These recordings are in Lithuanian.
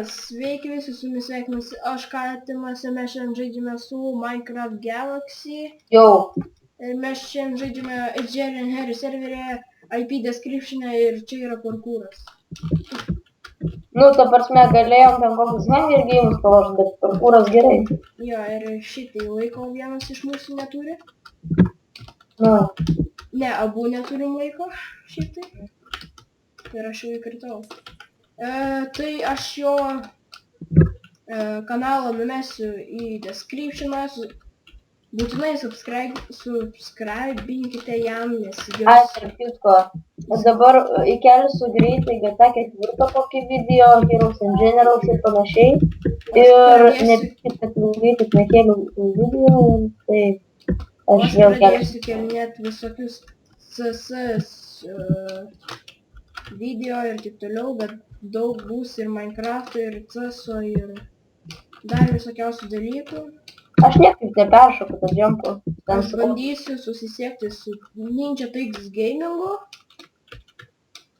Sveiki visi, su jumis sveikinusi aš Katimas ir mes šiandien žaidžiame su Minecraft Galaxy. Jau. Ir mes šiandien žaidžiame Jerry and Harry serverėje, IP description'e ir čia yra parkūras. Nu, ta prasme, galėjom ten kokius Hunger Games palošti, bet parkūras gerai. Jo, ir šitai laiko vienas iš mūsų neturi. Nu. Ne, abu neturim laiko šitai. Ir aš jau įkritau. Tai aš jo kanalą numesiu į description'ą, būtinai subscribinkite jam, nes jos... Ai, tarp kitko, dabar įkelsiu greitai GTA 4 kokį video, Heroes and Generals ir panašiai. Ir nepykit, kad ilgai tik nekėliau video, tai aš vėl pradėsiu kelnėti visokius CSS video ir taip toliau, bet daug bus ir Minecraft'o, ir CS'o, ir dar visokiausių dalykų. Aš niekaip neperšoku tą jumpą. Aš bandysiu susisiekti su Ninja TX Gamingu.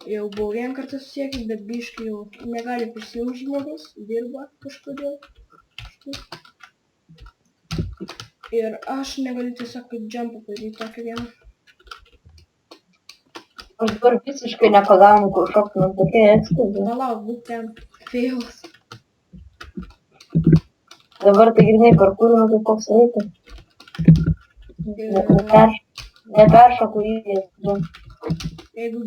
Jau buvau vieną kartą susiekęs, bet biškai jau negali prisijungti žmogus, dirba kažkodėl. Ir aš negaliu tiesiog kaip jumpą padaryti tokį vieną. Aš dabar visiškai nepagaunu, kur šoktumėm tokie ekskluziai. Palauk, būk ten. Failas. Dabar tai grinai parkūrinu kaip koks reikia. Neperšoku įdės. Jeigu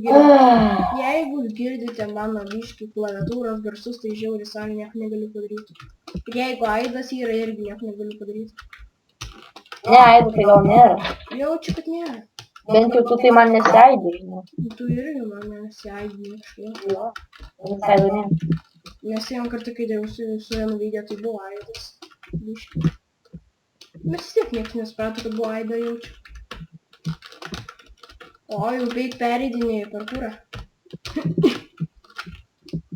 girdite mano biškį klaviatūros garsus, tai žiauri salį nieko negaliu padaryti. Ir jeigu aidas yra, irgi nieko negaliu padaryti. Ne, aido tai gal nėra. Jaučiu, kad nėra. Bent jau tu tai man nesiaidi, žinau. Tu irgi man nesiaidi kažkaip. Jo, nesiaido ne. Nes vieną kartą, kai dėjau su vienu video, tai buvo aidas. Biškai. Mes vis tiek niekas nesprato, kad buvo aidą jaučiu. O, jau beveik pereidinėjai parkūrą.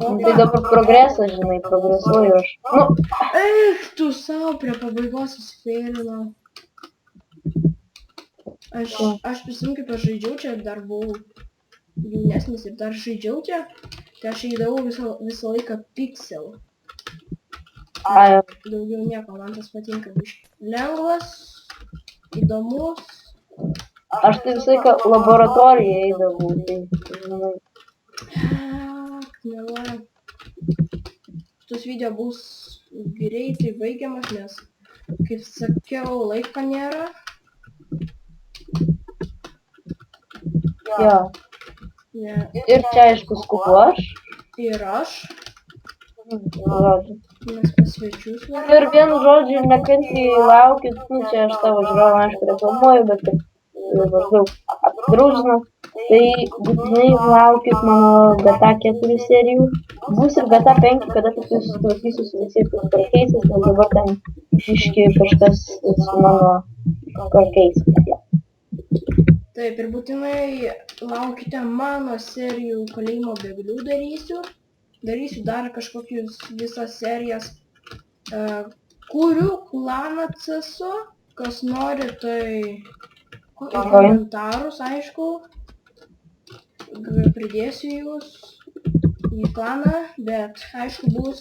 Tai dabar progresas, žinai, progresuoju aš. Nu. Tu savo prie pabaigos susifeilinau. Aš prisimenu, kaip aš žaidžiau čia, dar buvau jaunesnis ir dar žaidžiau čia, tai aš įdavau visą laiką Pixel. Daugiau nieko, man tas patinka biškai. Lengvas, įdomus. Aš tai visą laiką laboratoriją eidavau, tai žinai. Kmeluoja. Šitas video bus greitai baigiamas, nes, kaip sakiau, laiko nėra. Jo. Ir čia aišku skubu aš. Ir aš. Žodžiu. Mes pasvečius. Ir vienu žodžiu nekantriai laukit, nu čia aš tavo žiūrovą aišku reklamuoju, bet maždaug apdraudžinu. Tai būtinai laukit mano GTA 4 serijų. Bus ir GTA 5, kada tik susitvarkysiu su visais karkeisiais, nes dabar ten iški kažkas su mano karkeisiais. Taip, ir būtinai laukite mano serijų kalėjimo bėglių darysiu. Darysiu dar kažkokius visas serijas. Kuriu klaną CS'o, kas nori, tai komentarus, aišku. Pridėsiu jūs į klaną, bet aišku bus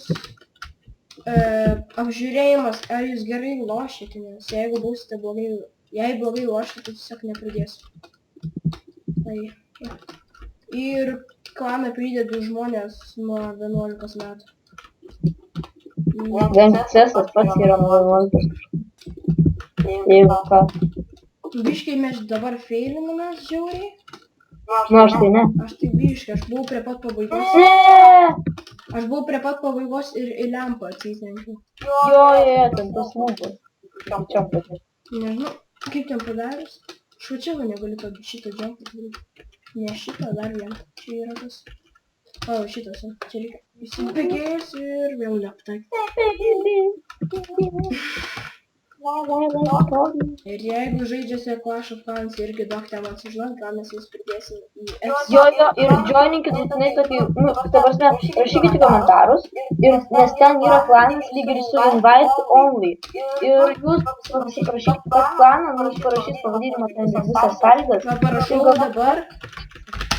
apžiūrėjimas, ar jūs gerai lošite, nes jeigu būsite blogai, jei blogai lošite, tai tiesiog nepridėsiu. Tai, ja. Ir klaną pridedu žmonės nuo 11 metų. Bent CS'as pats yra nuo 11. Jeigu ką. Biškai mes dabar feilinamės žiauriai. Nu aš tai ne. Aš tai biškai, aš buvau prie pat pabaigos. Aš buvau prie pat pabaigos ir į lempą atsitrenkiau. Jo, ten tas smūgas. Čia pačiai. Nežinau, kaip ten padarius. Šučiau negaliu šitą džiampą daryti. Ne šitą, dar vieną. Čia yra tas. O, šitas, čia reikia įsipegėjus ir vėl nepataikyti. Ir jeigu žaidžiasi Clash of Clans irgi duokite man sužinot, gal mes jūs pridėsim į X. Jo, ir joininkit būtinai tokį, nu, ta prasme, rašykite komentarus, nes ten yra klanas lyg ir su invite only. Ir jūs rašykite tą klaną, nu, jūs parašys pavadinimą ten visas sąlygas. Va, parašau dabar.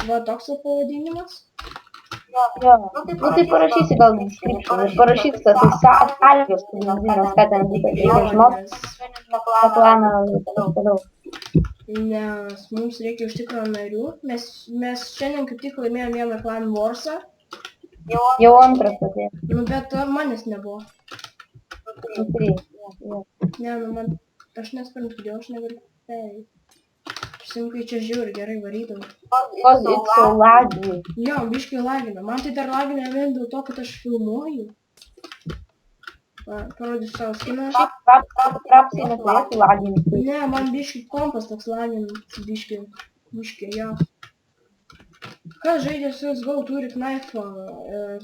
Va, toks pavadinimas. Jo, nu tai parašysi gal description ir parašyk tas sąlygas pagrindinės, ką ten reikia žinoti, tą planą ir taip toliau. Nes mums reikia iš tikro narių. Mes šiandien kaip tik laimėjom vieną Clan Warsą. Jau antras atėjo. Nu, bet manęs nebuvo. Nu tai, jo. Ne, nu man... Aš nesprantu, kodėl aš negaliu pereiti. Simkai čia žiūri, gerai varydavau. Because it's so laggy. Jo, biškai lagina. Man tai dar lagina vien dėl to, kad aš filmuoju. Parodysiu savo skiną. Trapsiai neturėtų laginti. Ne, man biškai kompas toks laginant. Biškai, jo. Kas žaidė su CSGO turi knaifą,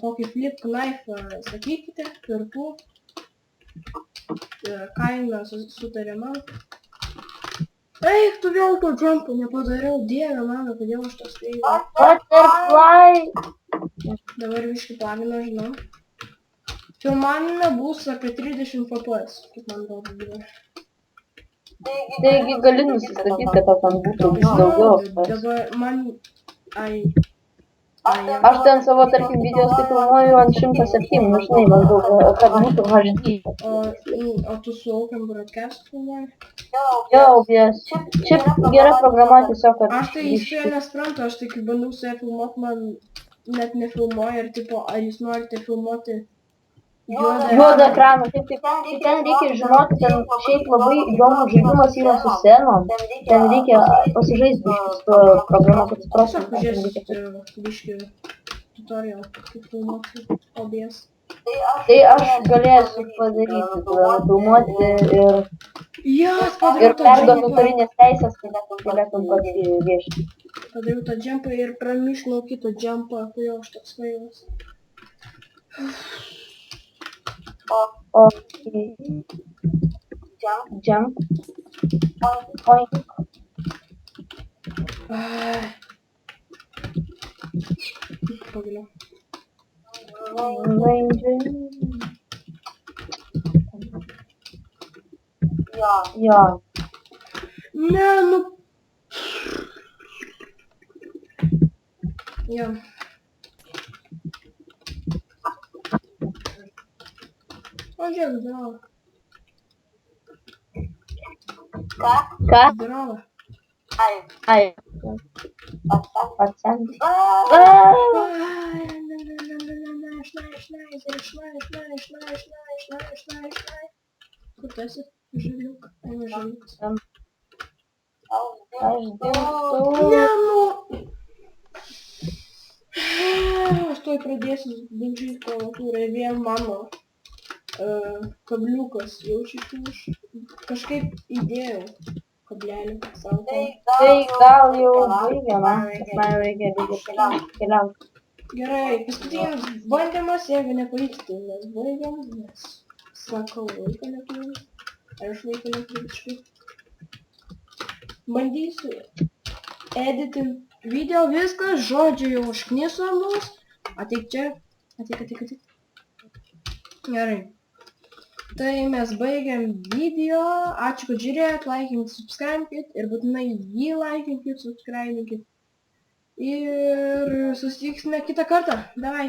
kokį flip knaifą, sakykite, pirkų. Kaina sutariama. Eik, tu vėl to jumpo nepadariau, dieve mano, kodėl aš toks tai... Butterfly! Dabar biškai pagina, žinau. Filmavime bus apie 30 fps, kaip man buvo. Taigi gali nusistatyti, kad ten būtų daugiau. Dabar man... Aš ten savo, tarkim, videos tai filmuoju ant 107, nu žinai, maždaug, kad būtų HD. O tu su Open Broadcast filmuoji? Jo, OBS. Čia gera programa tiesiog, kad... Aš tai su ja nesprantu, aš tai kai bandau su ja filmuoti, man net nefilmuoja ir tipo, ar jūs norite filmuoti juodą ekraną. Taip, ten reikia žinoti, ten šiaip labai įdomus žaidimas yra su scenom. Ten reikia pasižaisti biškį su programa, kad suprastum. Tiesiog pažiūrėsit biškį tutorial, kaip filmuoti OBS. Tai aš galėsiu padaryti, filmuoti ir perduoti autorinės teisės, kad galėtum pats viešti. Padariau tą jumpą ir pramišlau kitą jumpą, kodėl aš toks svajos. Okay. Jump. Oink. Pagaliau. Jo. Ne, nu... Jo. O, žiūrėk, здорово. Ką? Здорово. Ai. Pacientas. Kur tu esi? Žaliuk. Eina žaliukas. Aš dingstu. Ne, nu. Aš tuoj pradėsiu daužyti klaviatūrą ir vien mano kabliukas jaučiu kažkaip įdėjau kablelį savo. Tai gal jau baigiama, nes man jau reikia keliauti. Gerai, paskutinis bandymas, jeigu nepavyks, tai mes baigiam, nes sakau, laiko neturiu. Aš laiko neturiu kažkaip. Bandysiu editint video, viskas, žodžiu jau užkniso mus. Ateik čia, ateik. Gerai. Tai mes baigiam video, ačiū, kad žiūrėjot, laikinkit, subscribinkit ir būtinai jį laikinkit, subscribinkit. Ir susitiksime kitą kartą, davai.